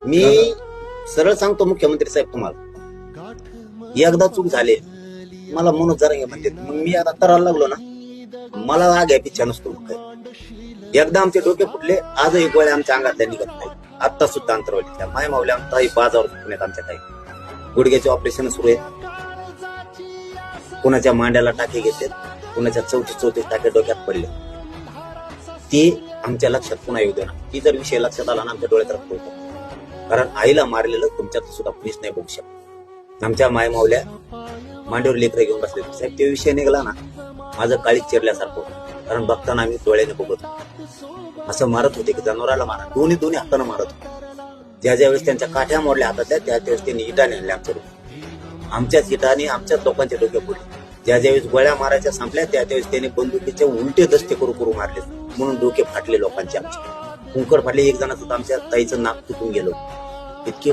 मी सरळ सांगतो मुख्यमंत्री साहेब तुम्हाला, एकदा चूक झाले मला मनोज जरांगे म्हणते, मग मी आता तराला लागलो ना, मला राग आहे पिच्छा नसतो मग काय. एकदा आमचे डोके फुटले, आजही गोळ्या आमच्या अंगातल्या निघत नाही. आता सुद्धा अंतरवलीच्या माय मावल्या आमचाही बाजावर दुखण्यात आमच्या काही गुडघ्याचे ऑपरेशन सुरू आहेत. कुणाच्या मांड्याला टाके घेतलेत, कुणाच्या 34 टाके डोक्यात पडले. ते आमच्या लक्षात पुन्हा येऊ दे ना. ती जर विषय लक्षात आला ना, आमच्या डोळ्यात रक्त होतं. कारण आईला मारलेलं तुमच्यात सुद्धा पोलीस नाही बघू शकत. आमच्या माय मावल्या मांडीवर लेकरं घेऊन बसले साहेब. ते विषय निघाला ना, माझं काळीच चिरल्यासारखं होतं. कारण बघताना आम्ही डोळ्याने बघत होतो. असं मारत होते की जनावराला मारा, दोन्ही हातानं मारत होते. ज्या ज्यावेळेस त्यांच्या काठ्या मोडल्या हातातल्या, त्यावेळेस त्यांनी इटाने आणल्या आमच्याकडून. आमच्याच इटाने आमच्याच लोकांचे डोके फोडले. ज्या ज्यावेळेस गोळ्या मारायच्या संपल्या, त्यावेळेस त्यांनी बंदुकीचे उलटे दस्ते करू मारले, म्हणून डोके फाटले लोकांचे. आमचे कुंकर फाटले. एक जणाचं आमच्या ताईचं नाक तुटून गेलं. इतके